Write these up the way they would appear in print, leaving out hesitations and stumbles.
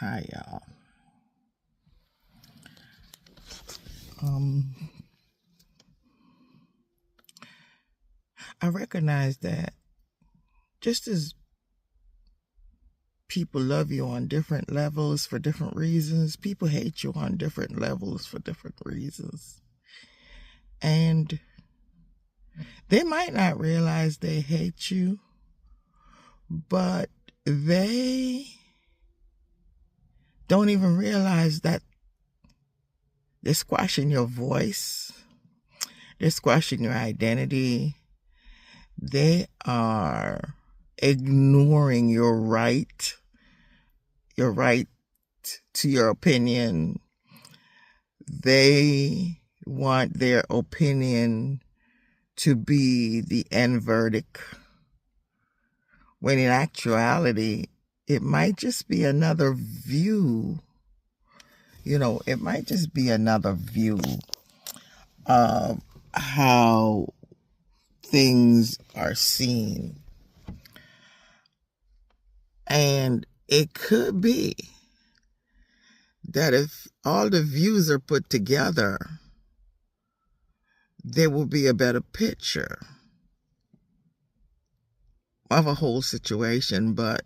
Hi, y'all. Um, I recognize that just as people love you on different levels for different reasons, people hate you on different levels for different reasons. And they might not realize they hate you, but they don't even realize that they're squashing your voice. They're squashing your identity. They are ignoring your right to your opinion. They want their opinion to be the end verdict, when in actuality, it might just be another view. It might just be another view of how things are seen. And it could be that if all the views are put together, there will be a better picture of a whole situation. But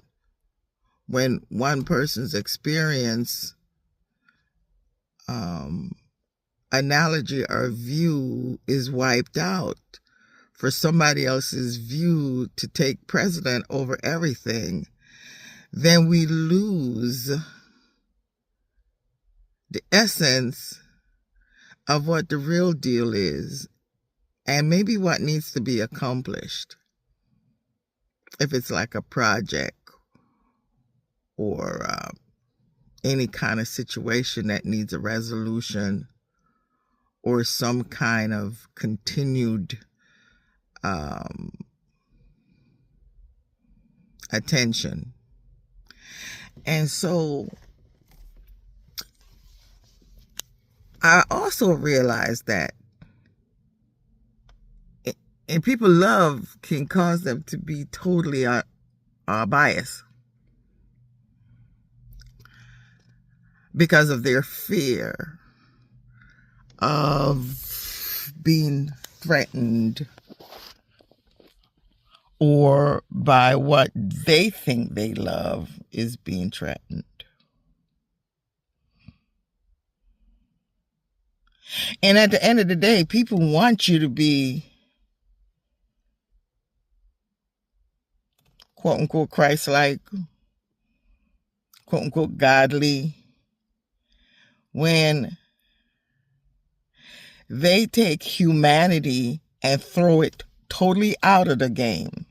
when one person's experience, analogy or view is wiped out for somebody else's view to take precedent over everything, then we lose the essence of what the real deal is, and maybe what needs to be accomplished. If it's like a project or any kind of situation that needs a resolution or some kind of continued attention. And so I also realized that and people love can cause them to be totally biased because of their fear of being threatened or by what they think they love is being threatened. And at the end of the day, people want you to be quote unquote Christ-like, quote unquote godly, when they take humanity and throw it totally out of the game,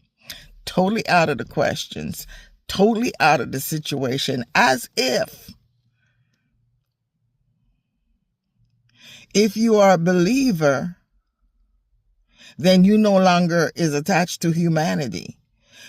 totally out of the questions, totally out of the situation, as if you are a believer, then you no longer is attached to humanity,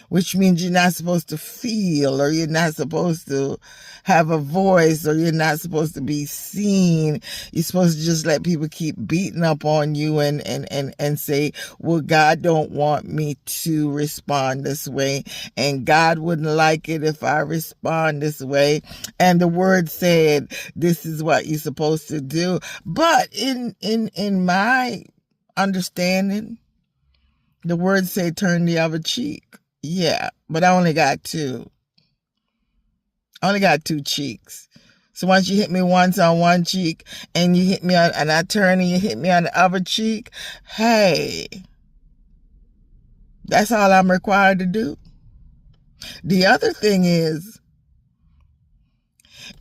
which means you're not supposed to feel, or you're not supposed to have a voice, or you're not supposed to be seen. You're supposed to just let people keep beating up on you and say, well, God don't want me to respond this way, and God wouldn't like it if I respond this way, and the word said this is what you're supposed to do. But in my understanding, the word say turn the other cheek. Yeah, but I only got two. I only got two cheeks. So once you hit me once on one cheek and you hit me on, and I turn and you hit me on the other cheek, hey, that's all I'm required to do. The other thing is,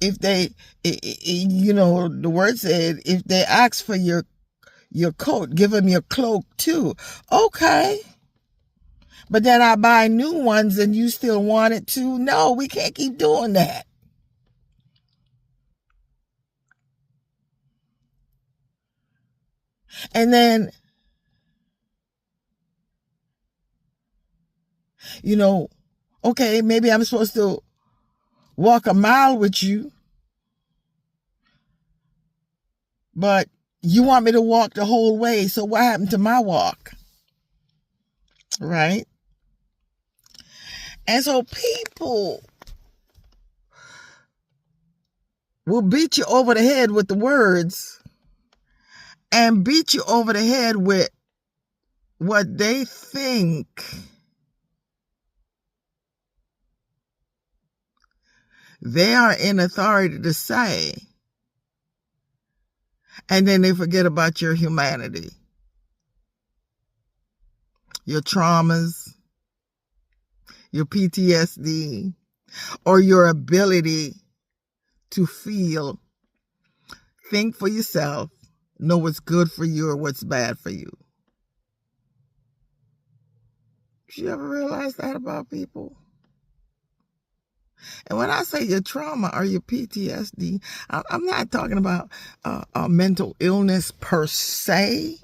if they, the word said, if they ask for your coat, give them your cloak too. Okay. But then I buy new ones and you still want it too? No, we can't keep doing that. And then, okay, maybe I'm supposed to walk a mile with you, but you want me to walk the whole way. So what happened to my walk? Right? And so people will beat you over the head with the words and beat you over the head with what they think they are in authority to say. And then they forget about your humanity, your traumas, your PTSD, or your ability to feel, think for yourself, know what's good for you or what's bad for you. Did you ever realize that about people? And when I say your trauma or your PTSD, I'm not talking about a mental illness per se.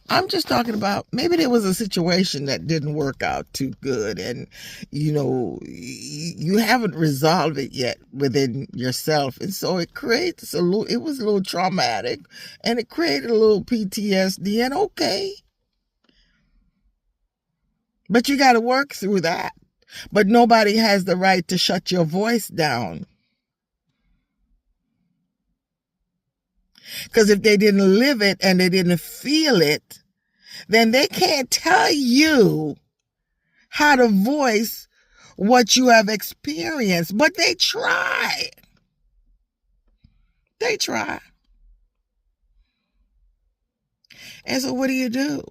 I'm just talking about maybe there was a situation that didn't work out too good, and you haven't resolved it yet within yourself, and so it creates it was a little traumatic, and it created a little PTSD, and okay, but you got to work through that. But nobody has the right to shut your voice down, because if they didn't live it and they didn't feel it, then they can't tell you how to voice what you have experienced. But they try. They try. And so what do?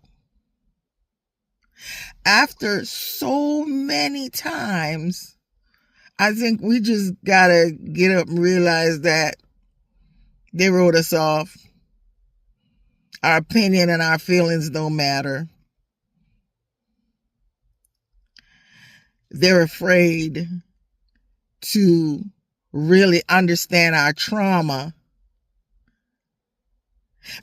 After so many times, I think we just gotta get up and realize that they wrote us off. Our opinion and our feelings don't matter. They're afraid to really understand our trauma,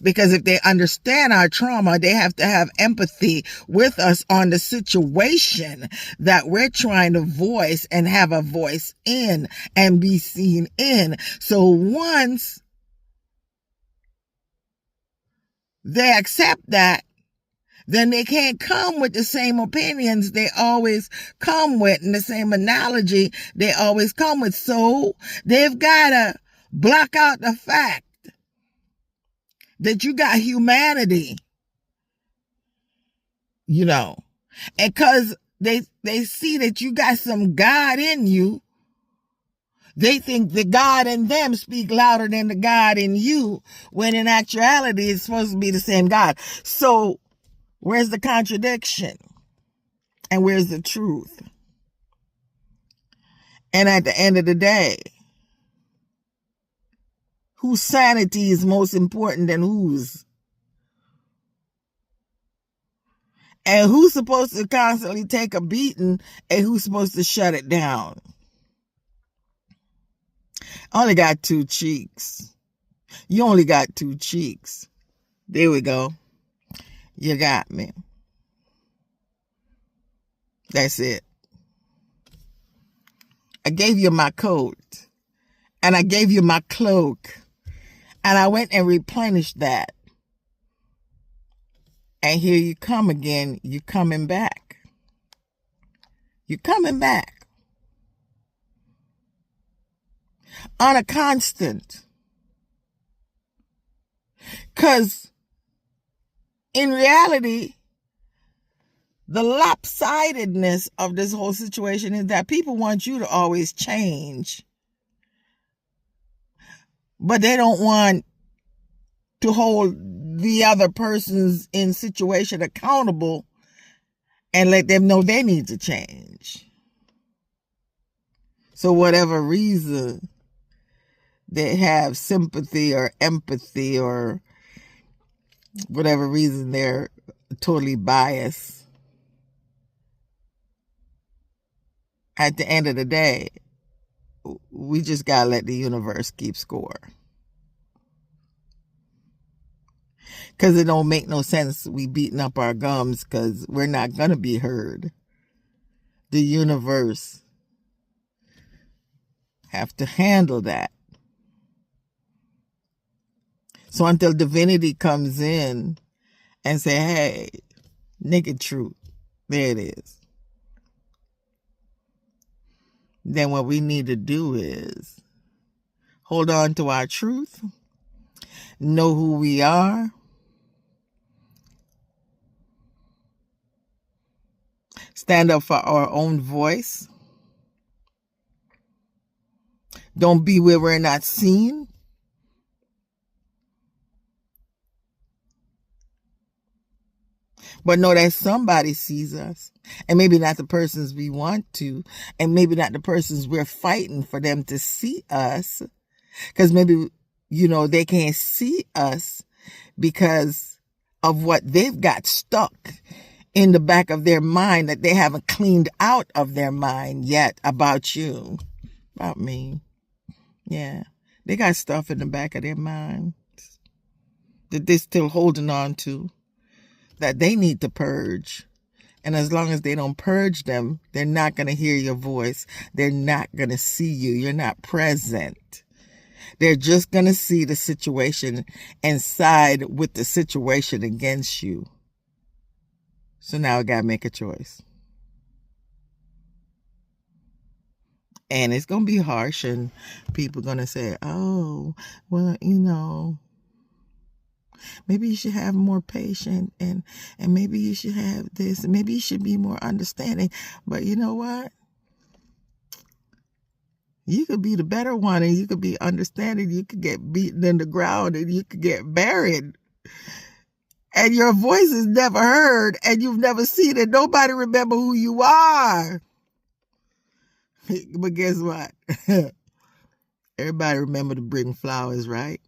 because if they understand our trauma, they have to have empathy with us on the situation that we're trying to voice and have a voice in and be seen in. So once they accept that, then they can't come with the same opinions they always come with and the same analogy they always come with. So they've got to block out the fact that you got humanity, and because they see that you got some God in you, they think the God in them speak louder than the God in you, when in actuality it's supposed to be the same God. So where's the contradiction? And where's the truth? And at the end of the day, whose sanity is most important than whose? And who's supposed to constantly take a beating and who's supposed to shut it down? I only got two cheeks. You only got two cheeks. There we go. You got me. That's it. I gave you my coat and I gave you my cloak, and I went and replenished that. And here you come again. You're coming back. You're coming back. On a constant. Because in reality, the lopsidedness of this whole situation is that people want you to always change, but they don't want to hold the other person's in situation accountable and let them know they need to change. So whatever reason they have sympathy or empathy, or whatever reason they're totally biased, at the end of the day, we just gotta let the universe keep score. Because it don't make no sense we beating up our gums because we're not gonna be heard. The universe have to handle that. So until divinity comes in and say, hey, naked truth, there it is, then what we need to do is hold on to our truth, know who we are, stand up for our own voice, don't be where we're not seen, but know that somebody sees us, and maybe not the persons we want to, and maybe not the persons we're fighting for them to see us, because maybe, they can't see us because of what they've got stuck in the back of their mind that they haven't cleaned out of their mind yet about you, about me. Yeah, they got stuff in the back of their mind that they're still holding on to, that they need to purge. And as long as they don't purge them, they're not going to hear your voice. They're not going to see you. You're not present. They're just going to see the situation and side with the situation against you. So now I got to make a choice. And it's going to be harsh, and people are going to say, oh, well, maybe you should have more patience, and maybe you should have this, and maybe you should be more understanding. But you know what? You could be the better one, and you could be understanding. You could get beaten in the ground, and you could get buried. And your voice is never heard, and you've never seen it. Nobody remember who you are. But guess what? Everybody remember to bring flowers, right?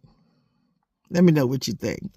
Let me know what you think.